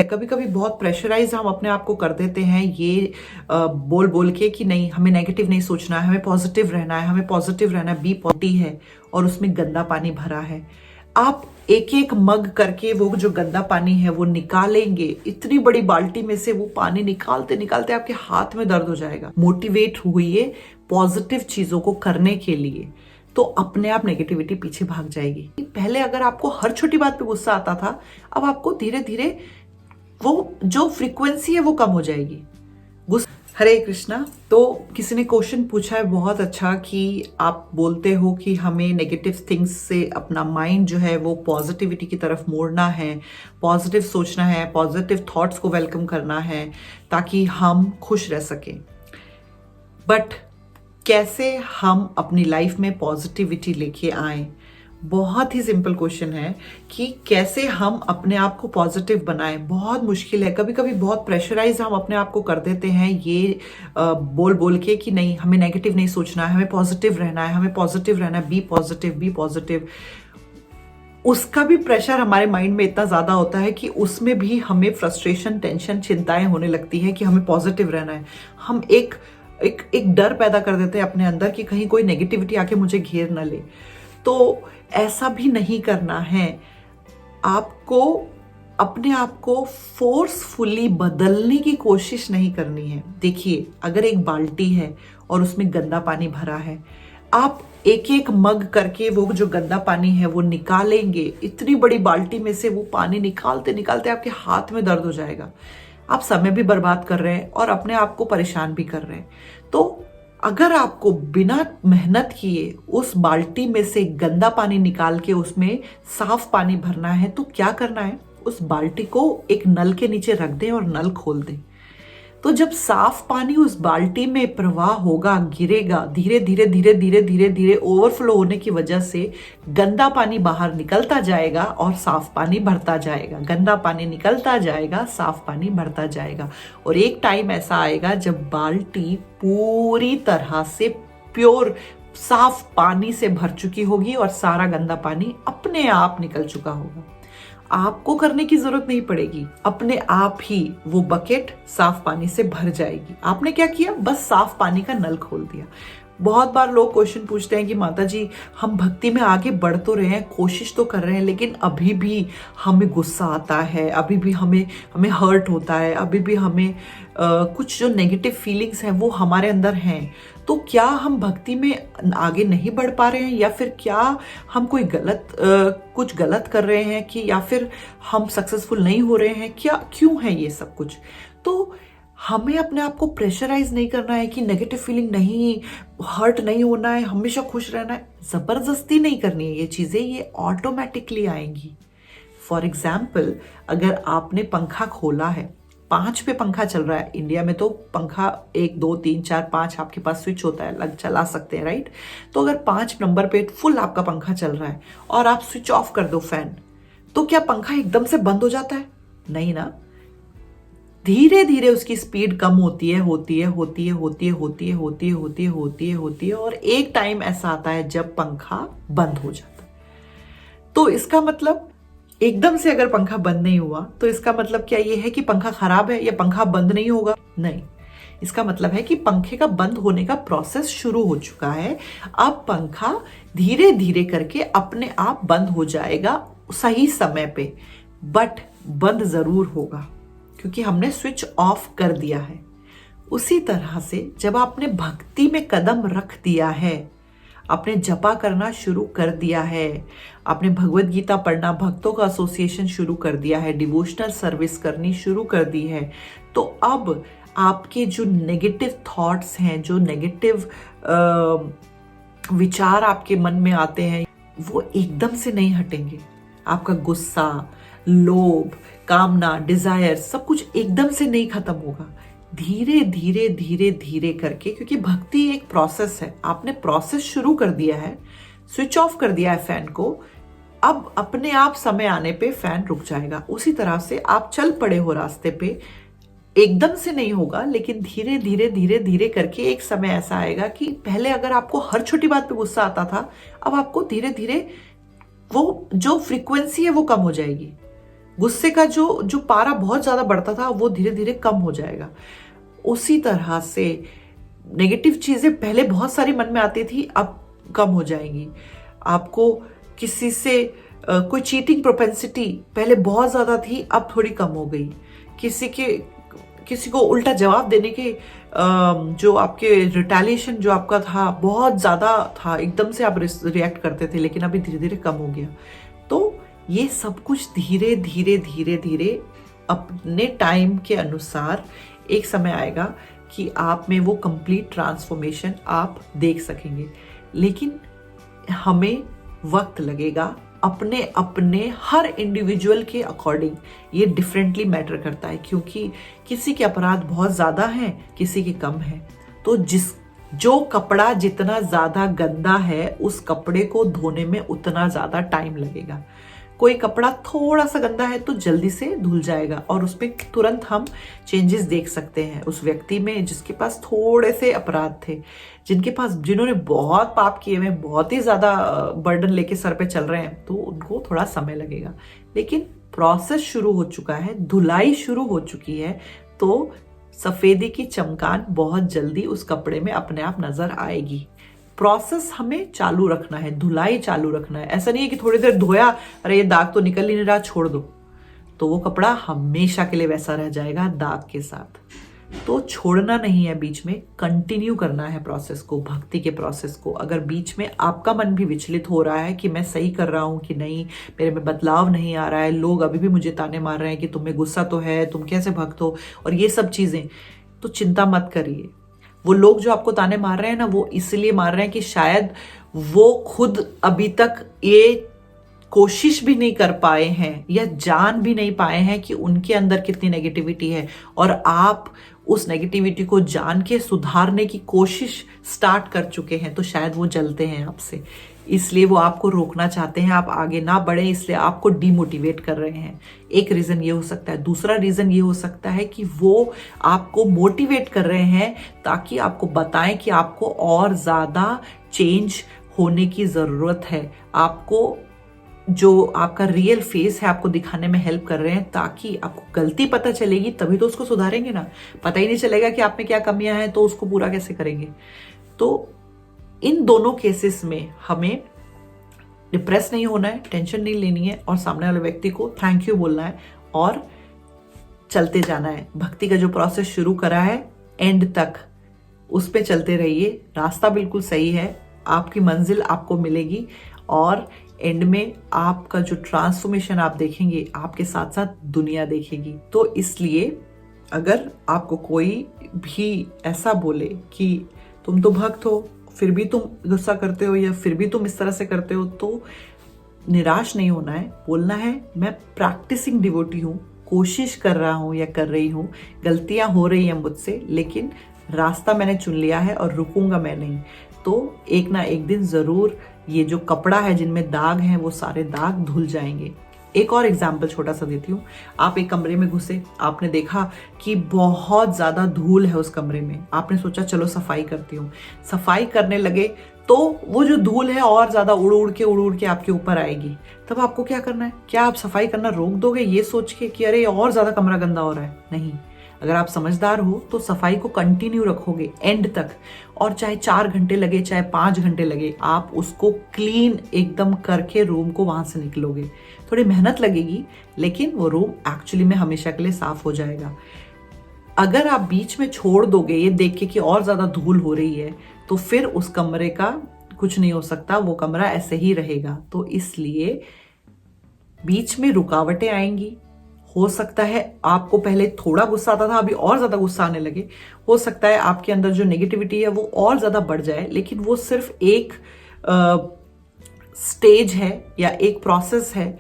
कभी कभी बहुत प्रेशराइज हम अपने आप को कर देते हैं ये बोल बोल के कि नहीं, हमें नेगेटिव नहीं सोचना है, हमें पॉजिटिव रहना है, हमें पॉजिटिव रहना है। बी पॉजिटिव है और उसमें गंदा पानी भरा है। आप एक एक मग करके वो जो गंदा पानी है वो निकालेंगे, इतनी बड़ी बाल्टी में से वो पानी निकालते निकालते आपके हाथ में दर्द हो जाएगा। मोटिवेट हुई पॉजिटिव चीजों को करने के लिए, तो अपने आप नेगेटिविटी पीछे भाग जाएगी। पहले अगर आपको हर छोटी बात पे गुस्सा आता था, अब आपको धीरे धीरे वो जो फ्रीक्वेंसी है वो कम हो जाएगी। हरे कृष्णा। तो किसी ने क्वेश्चन पूछा है बहुत अच्छा कि आप बोलते हो कि हमें नेगेटिव थिंग्स से अपना माइंड जो है वो पॉजिटिविटी की तरफ मोड़ना है, पॉजिटिव सोचना है, पॉजिटिव थॉट्स को वेलकम करना है ताकि हम खुश रह सकें। बट कैसे हम अपनी लाइफ में पॉजिटिविटी लेके आए? बहुत ही सिंपल क्वेश्चन है कि कैसे हम अपने आप को पॉजिटिव बनाएं। बहुत मुश्किल है, कभी कभी बहुत प्रेशराइज हम अपने आप को कर देते हैं ये बोल बोल के कि नहीं, हमें नेगेटिव नहीं सोचना है, हमें पॉजिटिव रहना है, हमें पॉजिटिव रहना है। Be positive, be positive. उसका भी प्रेशर हमारे माइंड में इतना ज्यादा होता है कि उसमें भी हमें फ्रस्ट्रेशन, टेंशन, चिंताएं होने लगती है कि हमें पॉजिटिव रहना है। हम एक डर पैदा कर देते हैं अपने अंदर कि कहीं कोई नेगेटिविटी आके मुझे घेर न ले। तो ऐसा भी नहीं करना है। आपको अपने आप को फोर्सफुली बदलने की कोशिश नहीं करनी है। देखिए, अगर एक बाल्टी है और उसमें गंदा पानी भरा है, आप एक एक मग करके वो जो गंदा पानी है वो निकालेंगे, इतनी बड़ी बाल्टी में से वो पानी निकालते निकालते आपके हाथ में दर्द हो जाएगा। आप समय भी बर्बाद कर रहे हैं और अपने आप को परेशान भी कर रहे हैं। तो अगर आपको बिना मेहनत किए उस बाल्टी में से गंदा पानी निकाल के उसमें साफ पानी भरना है, तो क्या करना है, उस बाल्टी को एक नल के नीचे रख दें और नल खोल दें। तो जब साफ पानी उस बाल्टी में प्रवाह होगा, गिरेगा, धीरे धीरे धीरे धीरे धीरे धीरे ओवरफ्लो होने की वजह से गंदा पानी बाहर निकलता जाएगा और साफ पानी भरता जाएगा। गंदा पानी निकलता जाएगा, साफ पानी भरता जाएगा। और एक टाइम ऐसा आएगा जब बाल्टी पूरी तरह से प्योर साफ पानी से भर चुकी होगी और सारा गंदा पानी अपने आप निकल चुका होगा। आपको करने की जरूरत नहीं पड़ेगी, अपने आप ही वो बकेट साफ पानी से भर जाएगी। आपने क्या किया, बस साफ पानी का नल खोल दिया। बहुत बार लोग क्वेश्चन पूछते हैं कि माता जी, हम भक्ति में आगे बढ़ तो रहे हैं, कोशिश तो कर रहे हैं, लेकिन अभी भी हमें गुस्सा आता है, अभी भी हमें हर्ट होता है, अभी भी हमें कुछ जो नेगेटिव फीलिंग्स हैं वो हमारे अंदर हैं। तो क्या हम भक्ति में आगे नहीं बढ़ पा रहे हैं, या फिर क्या हम कोई कुछ गलत कर रहे हैं, कि या फिर हम सक्सेसफुल नहीं हो रहे हैं? क्यों है ये सब कुछ? तो हमें अपने आप को प्रेशराइज नहीं करना है कि नेगेटिव फीलिंग नहीं, हर्ट नहीं होना है, हमेशा खुश रहना है। जबरदस्ती नहीं करनी है ये चीजें, ये ऑटोमेटिकली आएंगी। फॉर एग्जाम्पल, अगर आपने पंखा खोला है, 5 पे पंखा चल रहा है, इंडिया में तो पंखा 1 2 3 4 5 आपके पास स्विच होता है, चला सकते हैं, राइट? तो अगर 5 नंबर पे फुल आपका पंखा चल रहा है और आप स्विच ऑफ कर दो फैन, तो क्या पंखा एकदम से बंद हो जाता है? नहीं ना। धीरे धीरे उसकी स्पीड कम होती है और एक टाइम ऐसा आता है जब पंखा बंद हो जाता है। तो इसका मतलब, एकदम से अगर पंखा बंद नहीं हुआ तो इसका मतलब क्या ये है कि पंखा खराब है या पंखा बंद नहीं होगा? नहीं, इसका मतलब है कि पंखे का बंद होने का प्रोसेस शुरू हो चुका है। अब पंखा धीरे धीरे करके अपने आप बंद हो जाएगा सही समय पे, बट बंद जरूर होगा क्योंकि हमने स्विच ऑफ कर दिया है। उसी तरह से जब आपने भक्ति में कदम रख दिया है, आपने जपा करना शुरू कर दिया है, आपने भगवत गीता पढ़ना, भक्तों का एसोसिएशन शुरू कर दिया है, डिवोशनल सर्विस करनी शुरू कर दी है, तो अब आपके जो नेगेटिव थॉट्स हैं, जो नेगेटिव विचार आपके मन में आते हैं, वो एकदम से नहीं हटेंगे। आपका गुस्सा, लोभ, कामना, डिजायर, सब कुछ एकदम से नहीं खत्म होगा। धीरे धीरे धीरे धीरे करके, क्योंकि भक्ति एक प्रोसेस है। आपने प्रोसेस शुरू कर दिया है, स्विच ऑफ कर दिया है फैन को, अब अपने आप समय आने पे फैन रुक जाएगा। उसी तरह से आप चल पड़े हो रास्ते पे, एकदम से नहीं होगा, लेकिन धीरे धीरे धीरे धीरे करके एक समय ऐसा आएगा कि पहले अगर आपको हर छोटी बात पे गुस्सा आता था, अब आपको धीरे धीरे वो जो फ्रीक्वेंसी है वो कम हो जाएगी। गुस्से का जो जो पारा बहुत ज्यादा बढ़ता था वो धीरे धीरे कम हो जाएगा। उसी तरह से नेगेटिव चीजें पहले बहुत सारी मन में आती थी, अब कम हो जाएंगी। आपको किसी से कोई चीटिंग प्रोपेंसिटी पहले बहुत ज्यादा थी, अब थोड़ी कम हो गई। किसी को उल्टा जवाब देने के जो आपके रिटेलिएशन जो आपका था बहुत ज्यादा था, एकदम से आप रिएक्ट करते थे, लेकिन अभी धीरे धीरे कम हो गया। तो ये सब कुछ धीरे धीरे धीरे धीरे अपने टाइम के अनुसार एक समय आएगा कि आप में वो कंप्लीट ट्रांसफॉर्मेशन आप देख सकेंगे। लेकिन हमें वक्त लगेगा, अपने अपने हर इंडिविजुअल के अकॉर्डिंग ये डिफरेंटली मैटर करता है, क्योंकि किसी के अपराध बहुत ज्यादा हैं, किसी के कम है। तो जो कपड़ा जितना ज्यादा गंदा है उस कपड़े को धोने में उतना ज्यादा टाइम लगेगा। कोई कपड़ा थोड़ा सा गंदा है तो जल्दी से धुल जाएगा और उसमें तुरंत हम चेंजेस देख सकते हैं। उस व्यक्ति में जिसके पास थोड़े से अपराध थे, जिन्होंने बहुत पाप किए हुए, बहुत ही ज्यादा बर्डन लेके सर पे चल रहे हैं, तो उनको थोड़ा समय लगेगा। लेकिन प्रोसेस शुरू हो चुका है, धुलाई शुरू हो चुकी है, तो सफेदी की चमकान बहुत जल्दी उस कपड़े में अपने आप नजर आएगी। प्रोसेस हमें चालू रखना है, धुलाई चालू रखना है। ऐसा नहीं है कि थोड़ी देर धोया, अरे ये दाग तो निकल ही नहीं रहा, छोड़ दो, तो वो कपड़ा हमेशा के लिए वैसा रह जाएगा दाग के साथ। तो छोड़ना नहीं है, बीच में कंटिन्यू करना है प्रोसेस को, भक्ति के प्रोसेस को। अगर बीच में आपका मन भी विचलित हो रहा है कि मैं सही कर रहा हूं कि नहीं, मेरे में बदलाव नहीं आ रहा है, लोग अभी भी मुझे ताने मार रहे हैं कि तुम्हें गुस्सा तो है, तुम कैसे भक्त हो, और ये सब चीजें, तो चिंता मत करिए। वो लोग जो आपको ताने मार रहे हैं ना, वो इसलिए मार रहे हैं कि शायद वो खुद अभी तक ये कोशिश भी नहीं कर पाए हैं या जान भी नहीं पाए हैं कि उनके अंदर कितनी नेगेटिविटी है, और आप उस नेगेटिविटी को जान के सुधारने की कोशिश स्टार्ट कर चुके हैं। तो शायद वो जलते हैं आपसे, इसलिए वो आपको रोकना चाहते हैं, आप आगे ना बढ़े, इसलिए आपको डिमोटिवेट कर रहे हैं। एक रीजन ये हो सकता है। दूसरा रीजन ये हो सकता है कि वो आपको मोटिवेट कर रहे हैं ताकि आपको बताएं कि आपको और ज्यादा चेंज होने की जरूरत है। आपको जो आपका रियल फेस है आपको दिखाने में हेल्प कर रहे हैं, ताकि आपको गलती पता चलेगी, तभी तो उसको सुधारेंगे ना। पता ही नहीं चलेगा कि आप में क्या कमियां हैं, तो उसको पूरा कैसे करेंगे। तो इन दोनों केसेस में हमें डिप्रेस नहीं होना है, टेंशन नहीं लेनी है, और सामने वाले व्यक्ति को थैंक यू बोलना है और चलते जाना है। भक्ति का जो प्रोसेस शुरू करा है एंड तक उस पे चलते रहिए। रास्ता बिल्कुल सही है, आपकी मंजिल आपको मिलेगी, और एंड में आपका जो ट्रांसफॉर्मेशन आप देखेंगे, आपके साथ साथ दुनिया देखेगी। तो इसलिए अगर आपको कोई भी ऐसा बोले कि तुम तो भक्त हो, फिर भी तुम गुस्सा करते हो, या फिर भी तुम इस तरह से करते हो, तो निराश नहीं होना है। बोलना है मैं प्रैक्टिसिंग डिवोटी हूँ, कोशिश कर रहा हूँ या कर रही हूँ, गलतियां हो रही हैं मुझसे, लेकिन रास्ता मैंने चुन लिया है और रुकूंगा मैं नहीं। तो एक ना एक दिन जरूर ये जो कपड़ा है, जिनमें दाग हैं, वो सारे दाग धुल जाएंगे। एक और एग्जाम्पल छोटा सा देती हूँ। आप एक कमरे में घुसे, आपने देखा कि बहुत ज्यादा धूल है उस कमरे में, आपने सोचा चलो सफाई करती हूँ। सफाई करने लगे तो वो जो धूल है और ज्यादा उड़ उड़ के आपके ऊपर आएगी। तब आपको क्या करना है? क्या आप सफाई करना रोक दोगे ये सोच के कि अरे और ज्यादा कमरा गंदा हो रहा है? नहीं, अगर आप समझदार हो तो सफाई को कंटिन्यू रखोगे एंड तक, और चाहे 4 घंटे लगे, चाहे 5 घंटे लगे, आप उसको क्लीन एकदम करके रूम को वहां से निकलोगे। थोड़ी मेहनत लगेगी, लेकिन वो रूम एक्चुअली में हमेशा के लिए साफ हो जाएगा। अगर आप बीच में छोड़ दोगे ये देख के कि और ज्यादा धूल हो रही है, तो फिर उस कमरे का कुछ नहीं हो सकता, वो कमरा ऐसे ही रहेगा। तो इसलिए बीच में रुकावटें आएंगी। हो सकता है आपको पहले थोड़ा गुस्सा आता था, अभी और ज्यादा गुस्सा आने लगे। हो सकता है आपके अंदर जो नेगेटिविटी है वो और ज्यादा बढ़ जाए, लेकिन वो सिर्फ एक स्टेज है या एक प्रोसेस है,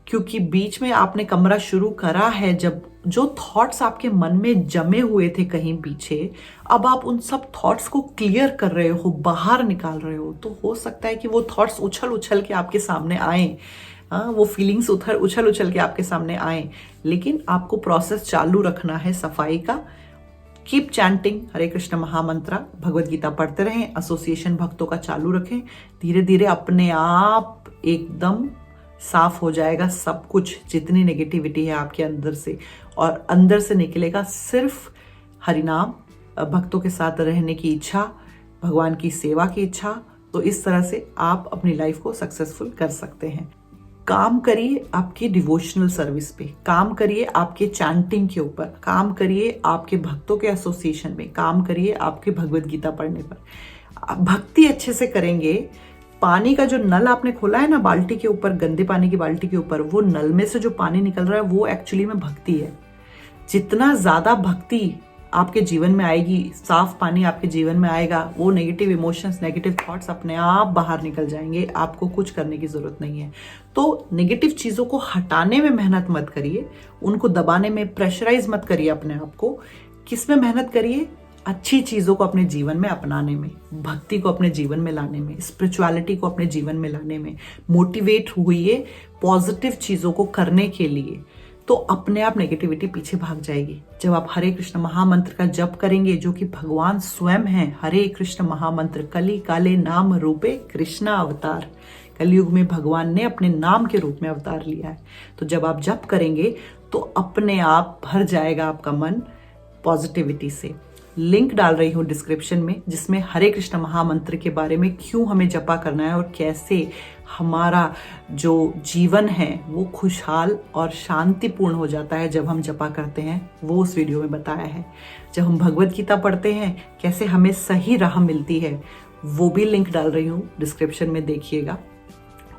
क्योंकि बीच में आपने कमरा शुरू करा है। जब जो थॉट्स आपके मन में जमे हुए थे कहीं पीछे, अब आप उन सब थॉट्स को क्लियर कर रहे हो, बाहर निकाल रहे हो। तो हो सकता है कि वो थॉट्स उछल के आपके सामने आए, वो फीलिंग्स उछल के आपके सामने आए, लेकिन आपको प्रोसेस चालू रखना है सफाई का। कीप चैंटिंग हरे कृष्ण महामंत्रा, भगवत गीता पढ़ते रहें, एसोसिएशन भक्तों का चालू रखें। धीरे धीरे अपने आप एकदम साफ हो जाएगा सब कुछ, जितनी नेगेटिविटी है आपके अंदर से, और अंदर से निकलेगा सिर्फ हरिनाम, भक्तों के साथ रहने की इच्छा, भगवान की सेवा की इच्छा। तो इस तरह से आप अपनी लाइफ को सक्सेसफुल कर सकते हैं। काम करिए आपकी डिवोशनल सर्विस पे, काम करिए आपके चैंटिंग के ऊपर, काम करिए आपके भक्तों के एसोसिएशन में, काम करिए आपके भगवत गीता पढ़ने पर। भक्ति अच्छे से करेंगे। पानी का जो नल आपने खोला है ना बाल्टी के ऊपर, गंदे पानी की बाल्टी के ऊपर, वो नल में से जो पानी निकल रहा है वो एक्चुअली में भक्ति है। जितना ज्यादा भक्ति आपके जीवन में आएगी, साफ पानी आपके जीवन में आएगा, वो नेगेटिव इमोशंस, नेगेटिव थॉट्स अपने आप बाहर निकल जाएंगे। आपको कुछ करने की जरूरत नहीं है। तो नेगेटिव चीजों को हटाने में मेहनत मत करिए, उनको दबाने में प्रेशराइज मत करिए अपने आप को। किसमें मेहनत करिए? अच्छी चीजों को अपने जीवन में अपनाने में, भक्ति को अपने जीवन में लाने में, स्पिरिचुअलिटी को अपने जीवन में लाने में। मोटिवेट हुइए पॉजिटिव चीजों को करने के लिए, तो अपने आप नेगेटिविटी पीछे भाग जाएगी। जब आप हरे कृष्ण महामंत्र का जप करेंगे, जो कि भगवान स्वयं हैं, हरे कृष्ण महामंत्र, कली काले नाम रूपे कृष्णा अवतार, कलयुग में भगवान ने अपने नाम के रूप में अवतार लिया है। तो जब आप जप करेंगे तो अपने आप भर जाएगा आपका मन पॉजिटिविटी से। लिंक डाल रही हूँ डिस्क्रिप्शन में, जिसमें हरे कृष्ण महामंत्र के बारे में, क्यों हमें जपा करना है और कैसे हमारा जो जीवन है वो खुशहाल और शांतिपूर्ण हो जाता है जब हम जपा करते हैं, वो उस वीडियो में बताया है। जब हम भगवत गीता पढ़ते हैं कैसे हमें सही राह मिलती है, वो भी लिंक डाल रही हूँ डिस्क्रिप्शन में, देखिएगा।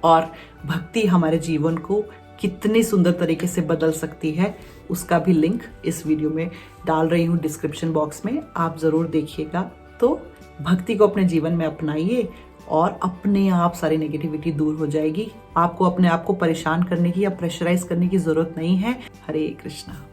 और भक्ति हमारे जीवन को कितनी सुंदर तरीके से बदल सकती है, उसका भी लिंक इस वीडियो में डाल रही हूँ डिस्क्रिप्शन बॉक्स में, आप जरूर देखिएगा। तो भक्ति को अपने जीवन में अपनाइए और अपने आप सारी नेगेटिविटी दूर हो जाएगी। आपको अपने आप को परेशान करने की या प्रेशराइज करने की जरूरत नहीं है। हरे कृष्णा।